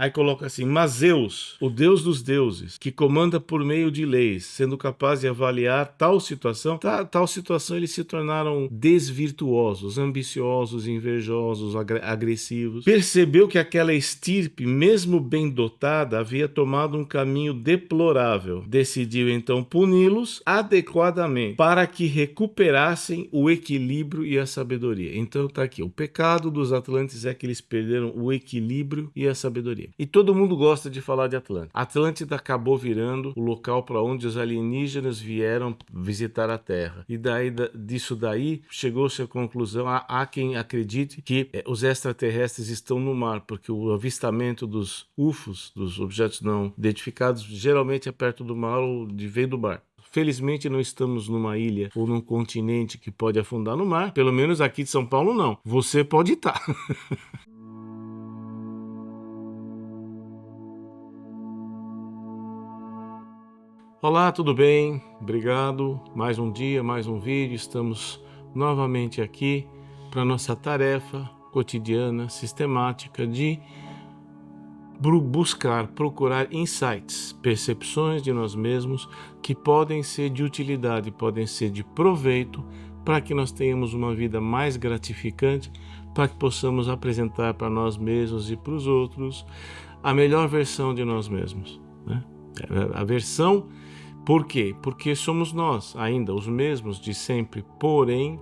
Aí coloca assim: mas Zeus, o Deus dos deuses, que comanda por meio de leis, sendo capaz de avaliar tal situação, eles se tornaram desvirtuosos, ambiciosos, invejosos, agressivos. Percebeu que aquela estirpe, mesmo bem dotada, havia tomado um caminho deplorável. Decidiu então puni-los adequadamente para que recuperassem o equilíbrio e a sabedoria. Então tá aqui, o pecado dos Atlantes é que eles perderam o equilíbrio e a sabedoria. E todo mundo gosta de falar de Atlântida. Atlântida acabou virando o local para onde os alienígenas vieram visitar a Terra. E disso daí chegou-se à conclusão, há quem acredite que os extraterrestres estão no mar, porque o avistamento dos UFOs, dos objetos não identificados, geralmente é perto do mar ou veio do mar. Felizmente não estamos numa ilha ou num continente que pode afundar no mar, pelo menos aqui de São Paulo não. Você pode estar. Olá, tudo bem? Obrigado. Mais um dia, mais um vídeo. Estamos novamente aqui para nossa tarefa cotidiana, sistemática de procurar insights, percepções de nós mesmos que podem ser de utilidade, podem ser de proveito para que nós tenhamos uma vida mais gratificante, para que possamos apresentar para nós mesmos e para os outros a melhor versão de nós mesmos, né? A versão, por quê? Porque somos nós ainda os mesmos de sempre, porém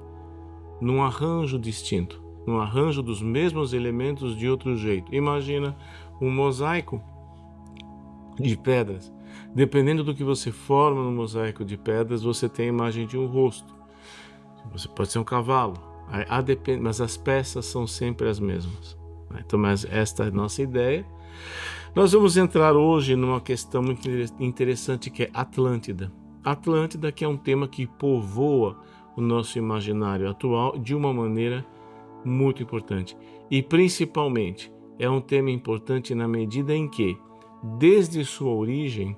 num arranjo distinto, num arranjo dos mesmos elementos de outro jeito. Imagina um mosaico de pedras. Dependendo do que você forma no mosaico de pedras, você tem a imagem de um rosto. Você pode ser um cavalo, mas as peças são sempre as mesmas. Então, mas esta é a nossa ideia. Nós vamos entrar hoje numa questão muito interessante que é Atlântida. Atlântida, que é um tema que povoa o nosso imaginário atual de uma maneira muito importante. E principalmente é um tema importante na medida em que, desde sua origem,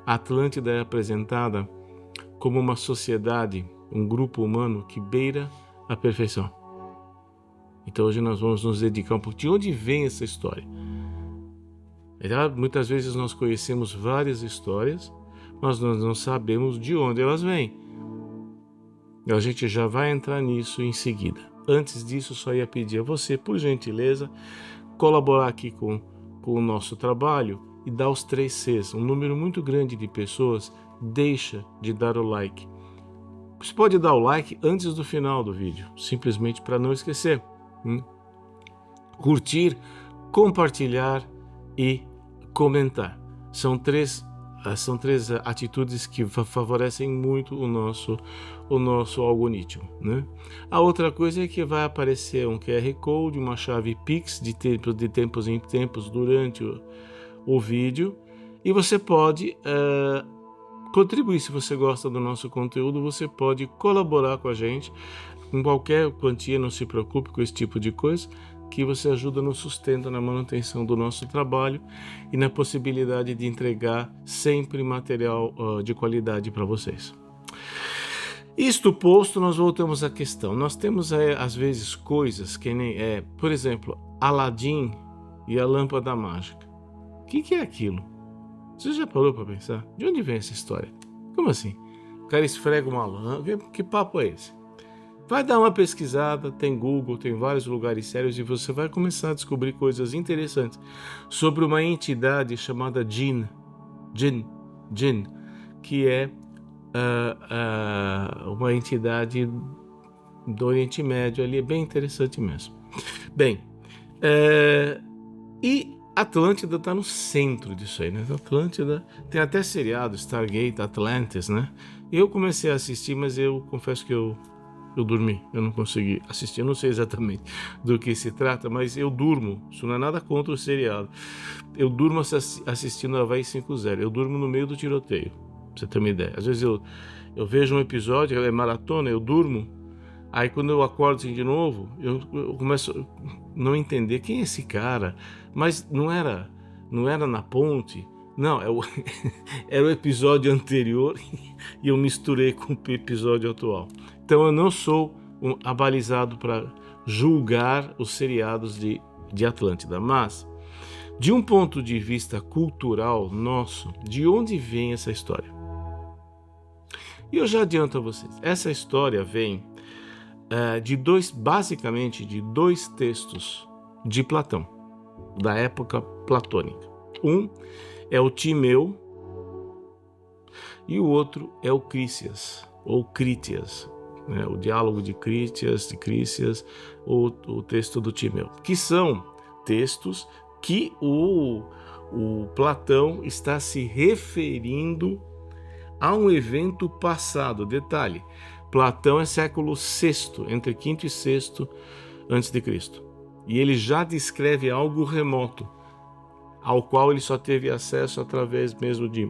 Atlântida é apresentada como uma sociedade, um grupo humano que beira a perfeição. Então hoje nós vamos nos dedicar um pouco de onde vem essa história. Muitas vezes nós conhecemos várias histórias, mas nós não sabemos de onde elas vêm. A gente já vai entrar nisso em seguida. Antes disso, só ia pedir a você, por gentileza, colaborar aqui com o nosso trabalho e dar os 3 Cs. Um número muito grande de pessoas deixa de dar o like. Você pode dar o like antes do final do vídeo, simplesmente para não esquecer. Curtir, compartilhar e comentar. São três atitudes que favorecem muito o nosso algoritmo, né? A outra coisa é que vai aparecer um QR Code, uma chave Pix de tempos em tempos durante o vídeo, e você pode contribuir. Se você gosta do nosso conteúdo, você pode colaborar com a gente em qualquer quantia, não se preocupe com esse tipo de coisa, que você ajuda no sustento, na manutenção do nosso trabalho e na possibilidade de entregar sempre material de qualidade para vocês. Isto posto, nós voltamos à questão. Nós temos às vezes coisas que nem por exemplo, Aladim e a lâmpada mágica. O que é aquilo? Você já parou para pensar? De onde vem essa história? Como assim? O cara esfrega uma lâmpada, que papo é esse? Vai dar uma pesquisada, tem Google, tem vários lugares sérios e você vai começar a descobrir coisas interessantes sobre uma entidade chamada Jinn, que é uma entidade do Oriente Médio ali, é bem interessante mesmo. Bem, e Atlântida está no centro disso aí, né? Atlântida tem até seriado, Stargate Atlantis, né? Eu comecei a assistir, mas eu confesso que eu dormi, eu não consegui assistir, eu não sei exatamente do que se trata, mas eu durmo, isso não é nada contra o seriado, eu durmo assistindo Havaí 5.0, eu durmo no meio do tiroteio, pra você ter uma ideia. Às vezes eu vejo um episódio, é maratona, eu durmo, aí quando eu acordo assim de novo, eu começo a não entender quem é esse cara, mas não era na ponte, não, era o episódio anterior e eu misturei com o episódio atual. Então eu não sou abalizado para julgar os seriados de Atlântida, mas De um ponto de vista cultural nosso, de onde vem essa história? E eu já adianto a vocês, essa história vem basicamente de dois textos de Platão, da época platônica. Um é o Timeu e o outro é o Critias, ou Critias, né? O diálogo de Critias, ou o texto do Timeu, que são textos que o Platão está se referindo a um evento passado. Detalhe, Platão é século VI, entre V e VI a.C. E ele já descreve algo remoto, ao qual ele só teve acesso através mesmo de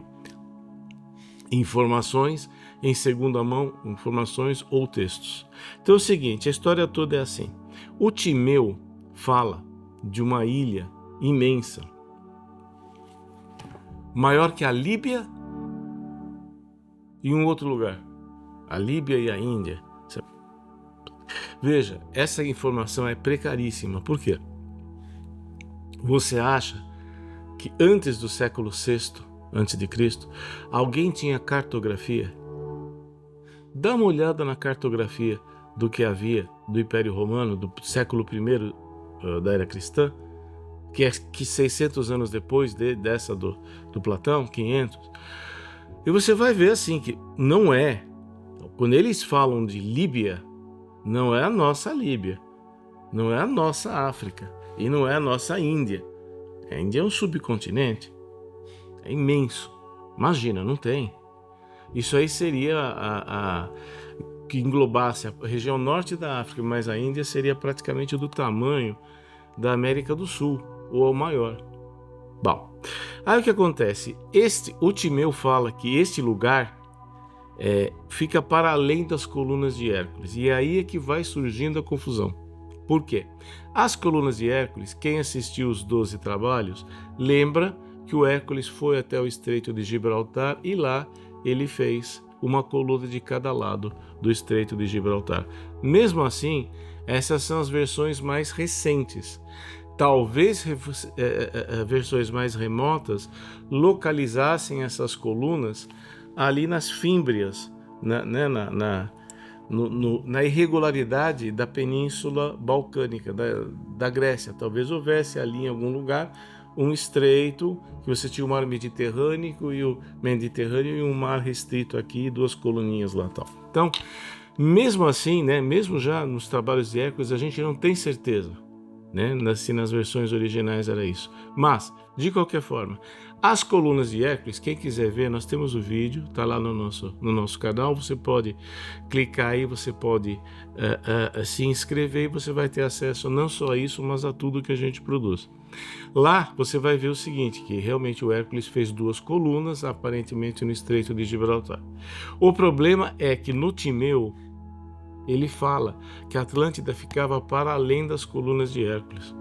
informações em segunda mão, informações ou textos. Então é o seguinte, a história toda é assim. O Timeu fala de uma ilha imensa, maior que a Líbia e um outro lugar, a Líbia e a Índia. Veja, essa informação é precaríssima. Por quê? Você acha que antes do século VI a.C., alguém tinha cartografia? Dá uma olhada na cartografia do que havia do Império Romano, do século I da Era Cristã, que 600 anos depois dessa do Platão, 500. E você vai ver assim que não é. Quando eles falam de Líbia, não é a nossa Líbia, não é a nossa África e não é a nossa Índia. A Índia é um subcontinente, é imenso. Imagina, não tem. Isso aí seria que englobasse a região norte da África, mas a Índia seria praticamente do tamanho da América do Sul, ou ao maior. Bom, aí o que acontece? O Timeu fala que este lugar fica para além das colunas de Hércules, e aí é que vai surgindo a confusão. Por quê? As colunas de Hércules, quem assistiu os 12 trabalhos, lembra que o Hércules foi até o Estreito de Gibraltar e lá ele fez uma coluna de cada lado do Estreito de Gibraltar. Mesmo assim, essas são as versões mais recentes. Talvez versões mais remotas localizassem essas colunas ali nas Fímbrias, na irregularidade da Península Balcânica, da Grécia. Talvez houvesse ali em algum lugar um estreito, que você tinha o mar Mediterrâneo e um mar restrito aqui, duas coluninhas lá tal. Então, mesmo assim, né, mesmo já nos trabalhos de Hércules, a gente não tem certeza, né, se nas versões originais era isso. Mas, de qualquer forma, as colunas de Hércules, quem quiser ver, nós temos o vídeo, está lá no nosso canal, você pode clicar aí, você pode se inscrever e você vai ter acesso não só a isso, mas a tudo que a gente produz. Lá você vai ver o seguinte, que realmente o Hércules fez duas colunas, aparentemente no Estreito de Gibraltar. O problema é que no Timeu, ele fala que a Atlântida ficava para além das colunas de Hércules.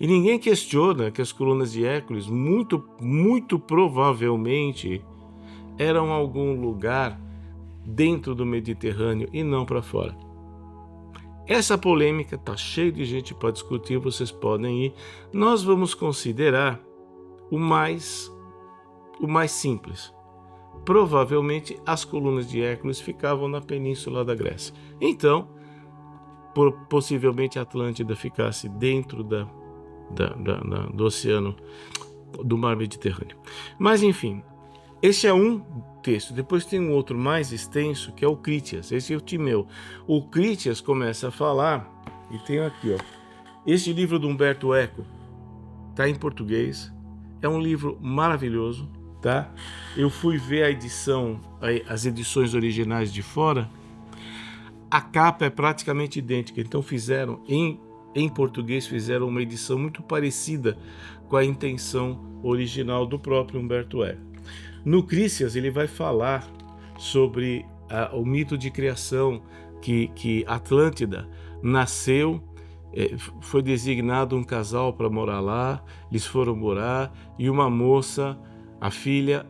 E ninguém questiona que as colunas de Hércules, muito provavelmente, eram algum lugar dentro do Mediterrâneo e não para fora. Essa polêmica está cheia de gente para discutir, vocês podem ir. Nós vamos considerar o mais simples. Provavelmente as colunas de Hércules ficavam na península da Grécia. Então, possivelmente a Atlântida ficasse dentro do oceano, do mar Mediterrâneo. Mas enfim, esse é um texto. Depois tem um outro mais extenso, que é o Critias. Esse é o Timeu. O Critias começa a falar, e tem aqui, ó, esse livro do Humberto Eco está em português, é um livro maravilhoso, tá? Eu fui ver as edições originais de fora, a capa é praticamente idêntica, então fizeram em português, fizeram uma edição muito parecida com a intenção original do próprio Humberto Eco. No Critias, ele vai falar sobre o mito de criação, que Atlântida nasceu, foi designado um casal para morar lá, eles foram morar, e uma moça, a filha,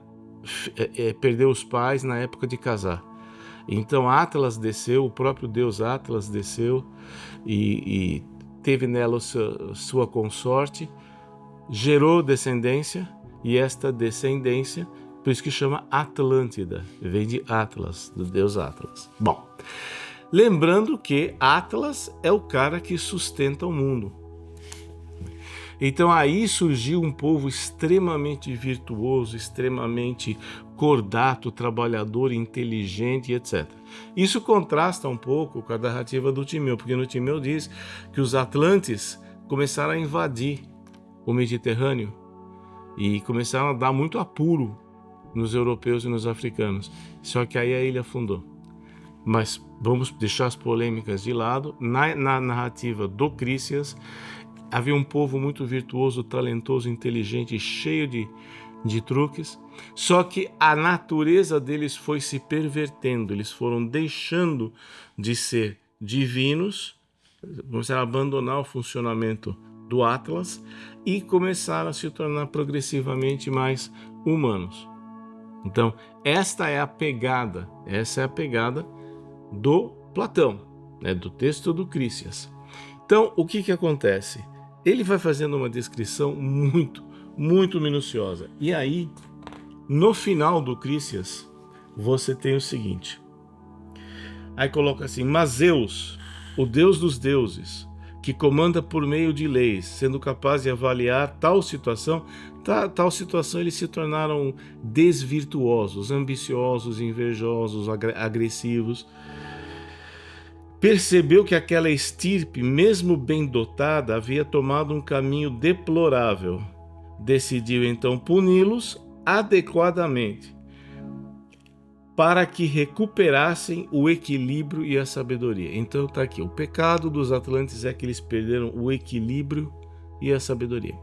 perdeu os pais na época de casar. Então Atlas desceu, o próprio deus Atlas desceu e teve nela sua consorte, gerou descendência, e esta descendência, por isso que chama Atlântida, vem de Atlas, do deus Atlas. Bom, lembrando que Atlas é o cara que sustenta o mundo. Então aí surgiu um povo extremamente virtuoso, extremamente cordato, trabalhador, inteligente, etc. Isso contrasta um pouco com a narrativa do Timeu, porque no Timeu diz que os Atlantes começaram a invadir o Mediterrâneo e começaram a dar muito apuro nos europeus e nos africanos. Só que aí a ilha afundou. Mas vamos deixar as polêmicas de lado. Na narrativa do Crícias, havia um povo muito virtuoso, talentoso, inteligente, cheio de truques, só que a natureza deles foi se pervertendo, eles foram deixando de ser divinos, começaram a abandonar o funcionamento do Atlas e começaram a se tornar progressivamente mais humanos. Então, essa é a pegada do Platão, né, do texto do Crícias. Então, o que acontece? Ele vai fazendo uma descrição muito, muito minuciosa. E aí, no final do Crícias, você tem o seguinte. Aí coloca assim, mas Zeus, o deus dos deuses, que comanda por meio de leis, sendo capaz de avaliar tal situação eles se tornaram desvirtuosos, ambiciosos, invejosos, agressivos. Percebeu que aquela estirpe, mesmo bem dotada, havia tomado um caminho deplorável. Decidiu então puni-los adequadamente, para que recuperassem o equilíbrio e a sabedoria. Então está aqui, o pecado dos Atlantes é que eles perderam o equilíbrio e a sabedoria.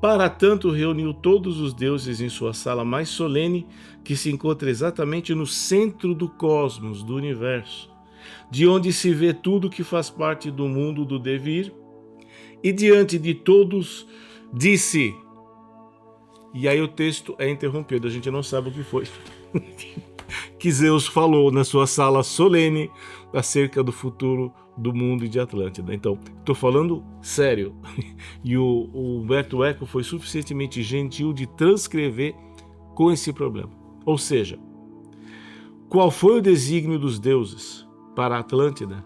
Para tanto, reuniu todos os deuses em sua sala mais solene, que se encontra exatamente no centro do cosmos, do universo, de onde se vê tudo que faz parte do mundo do devir, e diante de todos disse, e aí o texto é interrompido, a gente não sabe o que foi, que Zeus falou na sua sala solene acerca do futuro do mundo e de Atlântida. Então, estou falando sério, e o Humberto Eco foi suficientemente gentil de transcrever com esse problema. Ou seja, qual foi o desígnio dos deuses para a Atlântida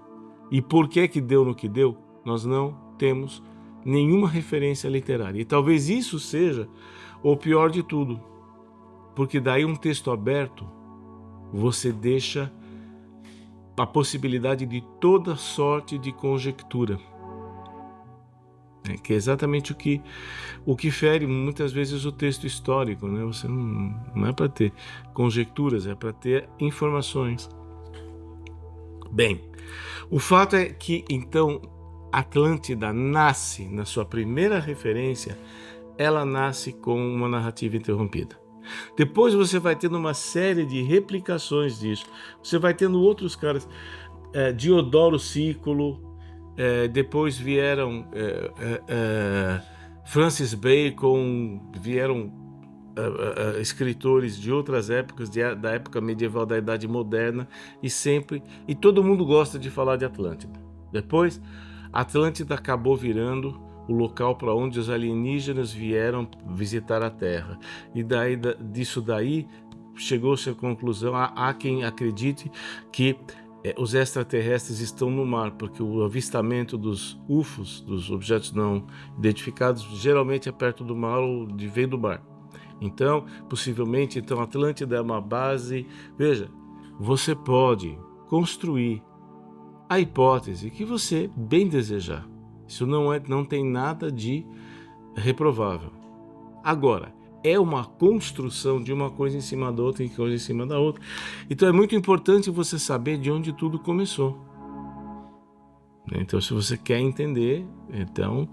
e por que deu no que deu, nós não temos nenhuma referência literária. E talvez isso seja o pior de tudo, porque daí um texto aberto, você deixa a possibilidade de toda sorte de conjectura. Que é exatamente o que fere muitas vezes o texto histórico, né? Você não é para ter conjecturas, é para ter informações. Bem, o fato é que, então, Atlântida nasce, na sua primeira referência, ela nasce com uma narrativa interrompida. Depois você vai tendo uma série de replicações disso. Você vai tendo outros caras, Diodoro Sículo, depois vieram Francis Bacon, vieram escritores de outras épocas, da época medieval, da Idade Moderna, e todo mundo gosta de falar de Atlântida. Depois, Atlântida acabou virando o local para onde os alienígenas vieram visitar a Terra. E disso daí chegou-se à conclusão, há quem acredite que os extraterrestres estão no mar, porque o avistamento dos UFOs, dos objetos não identificados, geralmente é perto do mar ou vem do mar. Então, possivelmente, Atlântida é uma base. Veja, você pode construir a hipótese que você bem desejar. Isso não tem nada de reprovável. Agora, é uma construção de uma coisa em cima da outra e coisa em cima da outra. Então é muito importante você saber de onde tudo começou. Então, se você quer entender, então,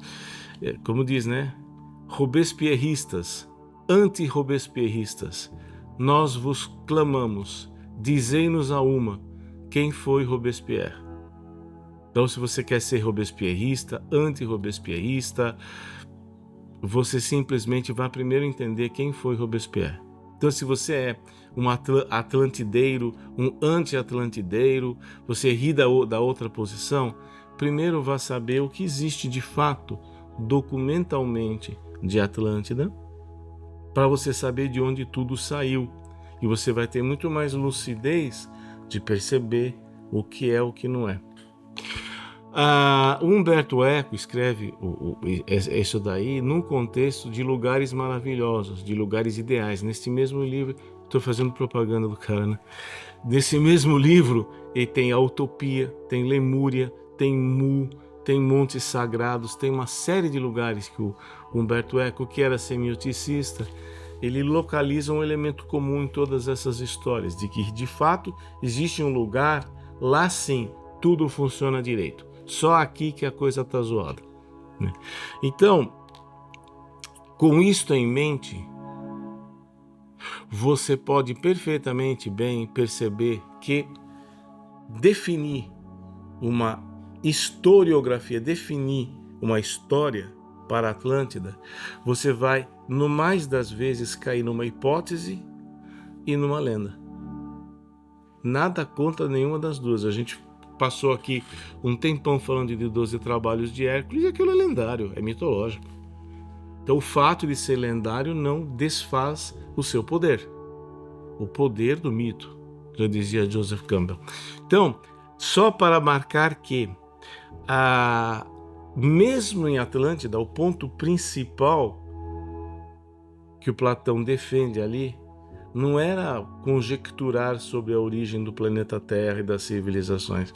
como diz, né? Robespierristas, anti-robespierristas, nós vos clamamos, dizei-nos a uma, quem foi Robespierre? Então, se você quer ser robespierrista, anti-robespierrista, você simplesmente vai primeiro entender quem foi Robespierre. Então, se você é um atlantideiro, um anti-atlantideiro, você ri da outra posição, primeiro vá saber o que existe de fato, documentalmente, de Atlântida, para você saber de onde tudo saiu. E você vai ter muito mais lucidez de perceber o que é o que não é. Umberto Eco escreve isso daí num contexto de lugares maravilhosos, de lugares ideais. Nesse mesmo livro, estou fazendo propaganda do cara, né? Nesse mesmo livro, ele tem a Utopia, tem Lemúria, tem Mu, tem Montes Sagrados, tem uma série de lugares que o Umberto Eco, que era semioticista, ele localiza um elemento comum em todas essas histórias, de que de fato existe um lugar, lá sim, tudo funciona direito. Só aqui que a coisa está zoada, né? Então, com isto em mente, você pode perfeitamente bem perceber que definir uma historiografia, definir uma história para a Atlântida, você vai, no mais das vezes, cair numa hipótese e numa lenda. Nada contra nenhuma das duas. A gente passou aqui um tempão falando de 12 trabalhos de Hércules, e aquilo é lendário, é mitológico. Então o fato de ser lendário não desfaz o seu poder. O poder do mito, já dizia Joseph Campbell. Então, só para marcar que, mesmo em Atlântida, o ponto principal que o Platão defende ali não era conjecturar sobre a origem do planeta Terra e das civilizações.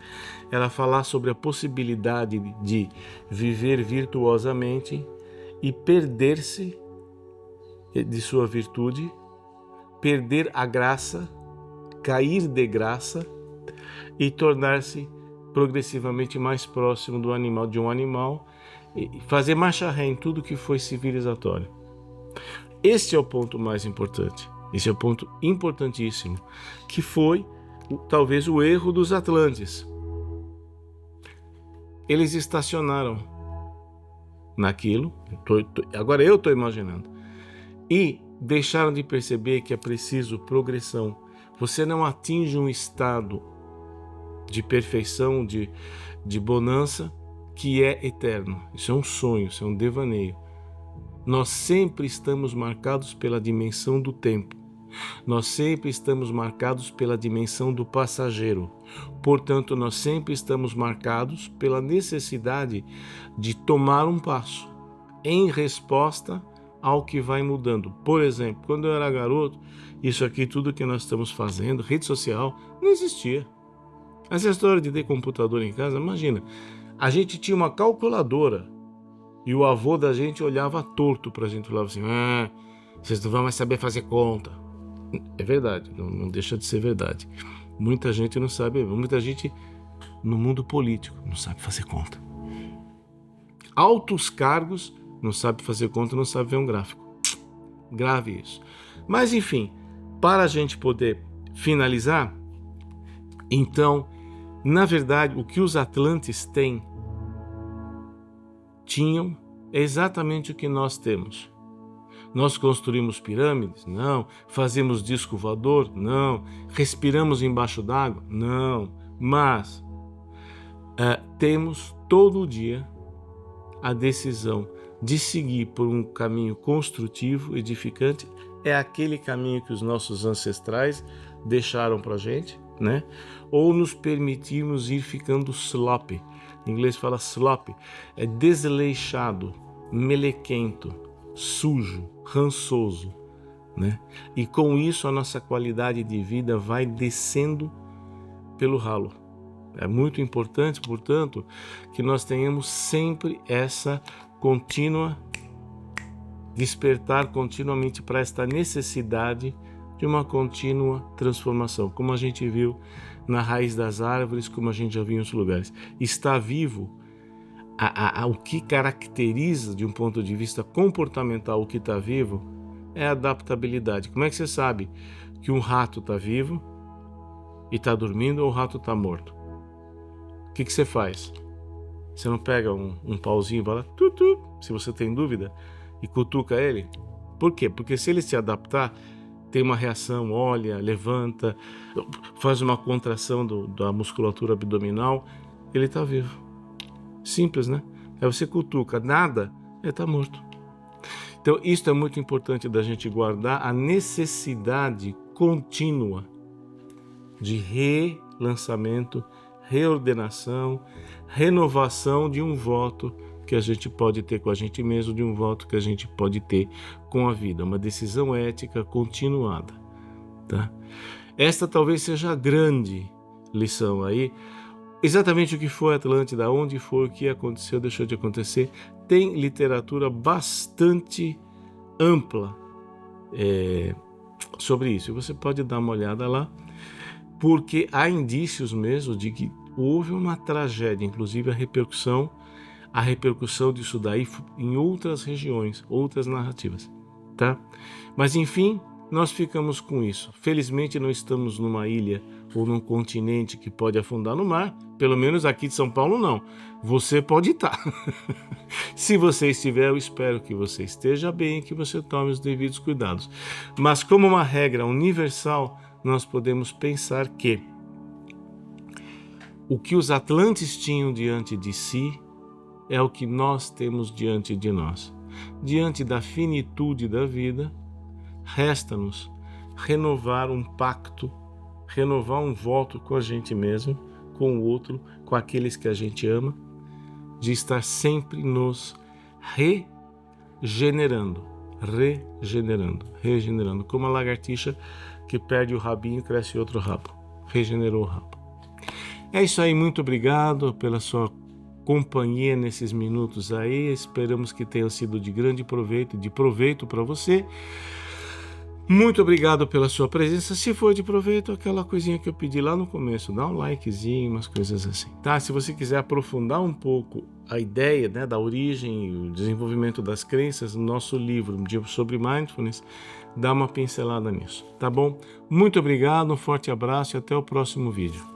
Era falar sobre a possibilidade de viver virtuosamente e perder-se de sua virtude, perder a graça, cair de graça e tornar-se progressivamente mais próximo do animal, de um animal, e fazer marcha ré em tudo que foi civilizatório. Este é o ponto mais importante. Esse é o ponto importantíssimo, que foi talvez o erro dos Atlantes. Eles estacionaram naquilo, agora eu estou imaginando, e deixaram de perceber que é preciso progressão. Você não atinge um estado de perfeição, de bonança, que é eterno. Isso é um sonho, isso é um devaneio. Nós sempre estamos marcados pela dimensão do tempo. Nós sempre estamos marcados pela dimensão do passageiro. Portanto, nós sempre estamos marcados pela necessidade de tomar um passo em resposta ao que vai mudando. Por exemplo, quando eu era garoto, isso aqui, tudo que nós estamos fazendo, rede social, não existia. Essa história de ter computador em casa, imagina, a gente tinha uma calculadora e o avô da gente olhava torto pra gente, falava assim, vocês não vão mais saber fazer conta. É verdade, não deixa de ser verdade. Muita gente não sabe, muita gente no mundo político não sabe fazer conta. Altos cargos não sabe fazer conta, não sabe ver um gráfico. Grave isso. Mas enfim, para a gente poder finalizar, então, na verdade, o que os Atlantes tinham é exatamente o que nós temos. Nós construímos pirâmides? Não. Fazemos disco voador? Não. Respiramos embaixo d'água? Não. Mas temos todo dia a decisão de seguir por um caminho construtivo, edificante. É aquele caminho que os nossos ancestrais deixaram para a gente, né? Ou nos permitimos ir ficando sloppy. Em inglês fala sloppy. É desleixado, melequento, sujo, rançoso, né? E com isso a nossa qualidade de vida vai descendo pelo ralo. É muito importante, portanto, que nós tenhamos sempre essa contínua despertar continuamente para esta necessidade de uma contínua transformação, como a gente viu na raiz das árvores, como a gente já viu em outros lugares. Está vivo. O que caracteriza, de um ponto de vista comportamental, o que está vivo é a adaptabilidade. Como é que você sabe que um rato está vivo e está dormindo ou o rato está morto? O que você faz? Você não pega um pauzinho e vai lá, se você tem dúvida, e cutuca ele? Por quê? Porque se ele se adaptar, tem uma reação, olha, levanta, faz uma contração da musculatura abdominal, ele está vivo. Simples, né? Aí você cutuca, nada, ele está morto. Então, isso é muito importante da gente guardar, a necessidade contínua de relançamento, reordenação, renovação de um voto que a gente pode ter com a gente mesmo, de um voto que a gente pode ter com a vida, uma decisão ética continuada, tá? Esta talvez seja a grande lição aí. Exatamente o que foi Atlântida, onde foi, o que aconteceu, deixou de acontecer. Tem literatura bastante ampla sobre isso. Você pode dar uma olhada lá, porque há indícios mesmo de que houve uma tragédia, inclusive a repercussão disso daí em outras regiões, outras narrativas, tá? Mas enfim, nós ficamos com isso. Felizmente não estamos numa ilha ou num continente que pode afundar no mar, pelo menos aqui de São Paulo não. Você pode estar. Se você estiver, eu espero que você esteja bem e que você tome os devidos cuidados. Mas como uma regra universal, nós podemos pensar que o que os atlantes tinham diante de si é o que nós temos diante de nós. Diante da finitude da vida, resta-nos renovar um pacto, renovar um voto com a gente mesmo, com o outro, com aqueles que a gente ama, de estar sempre nos regenerando, como a lagartixa que perde o rabinho, cresce outro rabo, regenerou o rabo. É isso aí, muito obrigado pela sua companhia nesses minutos aí, esperamos que tenha sido de grande proveito para você. Muito obrigado pela sua presença. Se for de proveito, aquela coisinha que eu pedi lá no começo, dá um likezinho, umas coisas assim, tá? Se você quiser aprofundar um pouco a ideia, né, da origem e o desenvolvimento das crenças, no nosso livro sobre Mindfulness, dá uma pincelada nisso, tá bom? Muito obrigado, um forte abraço e até o próximo vídeo.